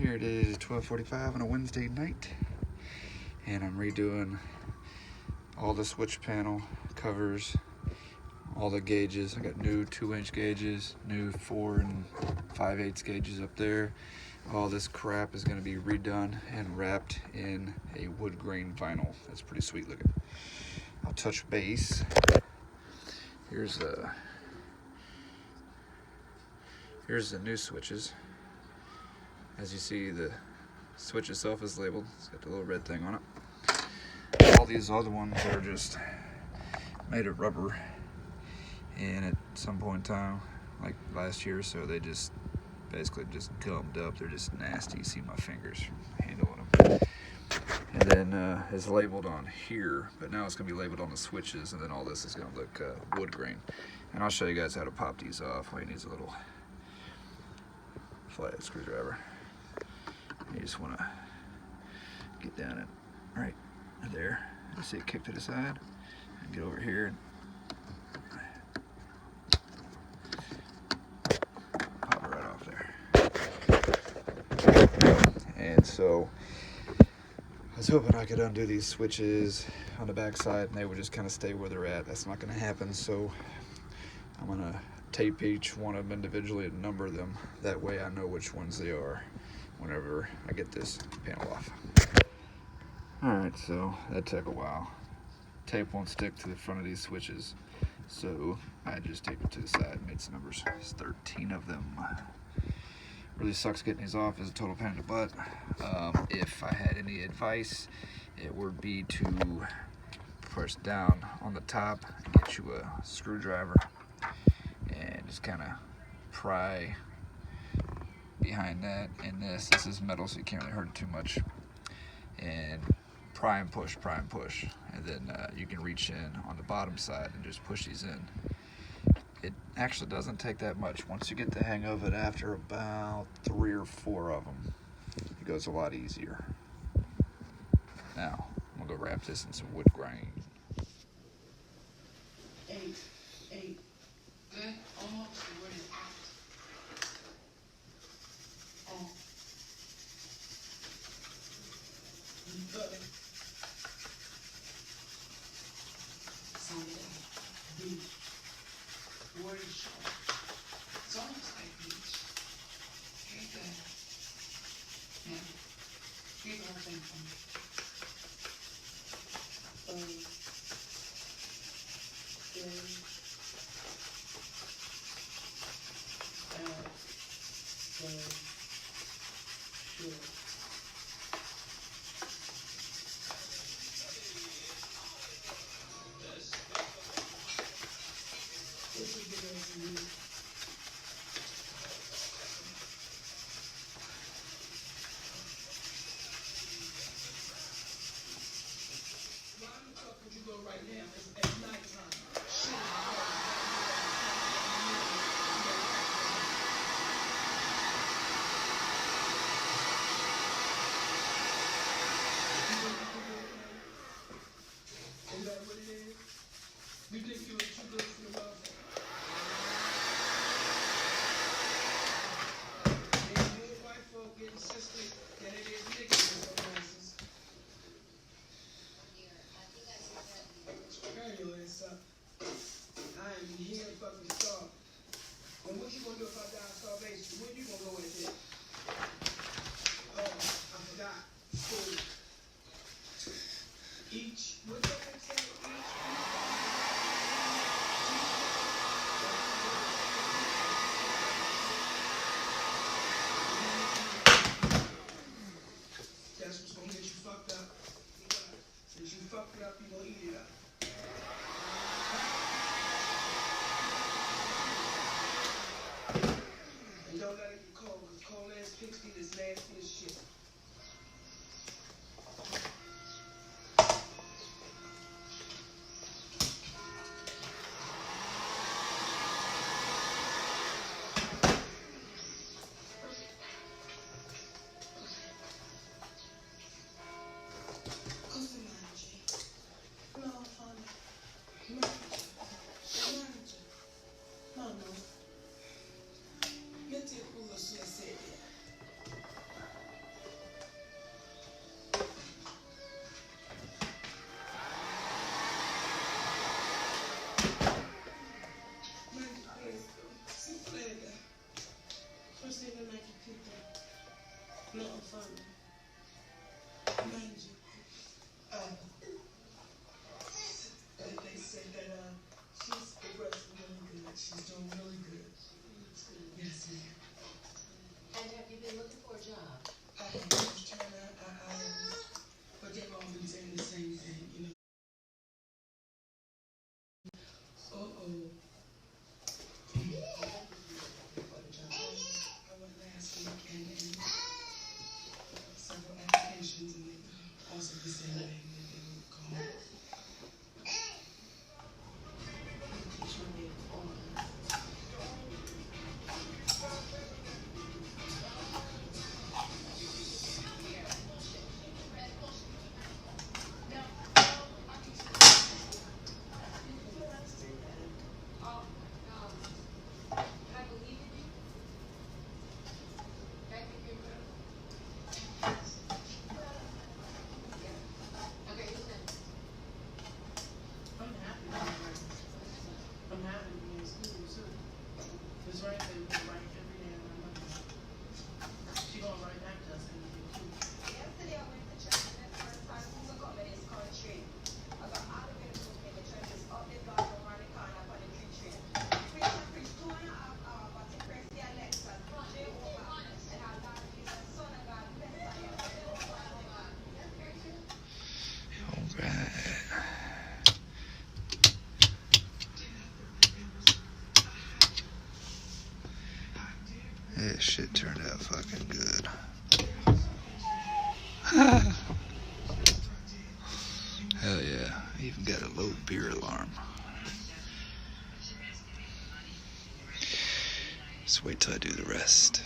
Here it is, 12:45 on a Wednesday night, and I'm redoing all the switch panel covers, all the gauges. I got new 2-inch gauges, new 4 5/8 gauges up there. All this crap is going to be redone and wrapped in a wood grain vinyl. That's pretty sweet looking. I'll touch base. Here's the new switches. As you see, the switch itself is labeled. It's got the little red thing on it. All these other ones are just made of rubber, and at some point in time, like last year or so, they just basically just gummed up. They're just nasty. You see my fingers handling them. And then it's labeled on here, but now it's going to be labeled on the switches, and then all this is going to look wood grain. And I'll show you guys how to pop these off. All you need is a little flat screwdriver. You just want to get down it right there. You see it kick to the side, and get over here and pop it right off there. And so I was hoping I could undo these switches on the back side and they would just kind of stay where they're at. That's not going to happen, so I'm going to tape each one of them individually and number them. That way I know which ones they are whenever I get this panel off. Alright, so that took a while. Tape won't stick to the front of these switches, so I just taped it to the side and made some numbers. There's 13 of them. Really sucks getting these off. Is a total pain in the butt. If I had any advice, it would be to push down on the top and get you a screwdriver and just kind of pry behind that. And this is metal, so you can't really hurt it too much. And pry and push, and then you can reach in on the bottom side and just push these in. It actually doesn't take that much. Once you get the hang of it, after about 3 or 4 of them, it goes a lot easier. Now, I'm gonna go wrap this in some wood grain. 8. Good. Almost. The word is out. On. Good. Sunday. Beach. The word is short. It's almost like beach. Very good. Now, read the whole thing for me. Right now, it's nighttime. Is that what it is? You think you were too good for the love? It's more white folk getting sisters than it is niggas in some places. Anyway, so I am here fucking starving. And what you gonna do if I die of starvation? Where you gonna go with it? Oh, I forgot. Food. Each, what did they say? That's what's gonna get you fucked up. Since you fucked it up, you gonna eat it up. And don't let it get cold, because cold ass pigs eat is nasty as shit. First thing that make you people, nothing funny. Mind you, they said that she's progressing really good. She's doing really good. Yes, ma'am. And have you been looking for a job? I am, but they've all been saying the same thing, you know. Uh-oh. I went last week and several applications and they also the same thing that they would call me. I'm happy to be in school too. It's right there, we write every day of my life. She gonna write back to us in the too. Yesterday I went to church and the first time who's a come in this country. I got all the way to look in the church is up the block from around the corner for the tree tree. Preach 2.5 hours, but to press the Alexa, Jehovah, and our God is the Son of God, Messiah, Alright. This shit turned out fucking good. Hell yeah. I even got a low beer alarm. Just wait till I do the rest.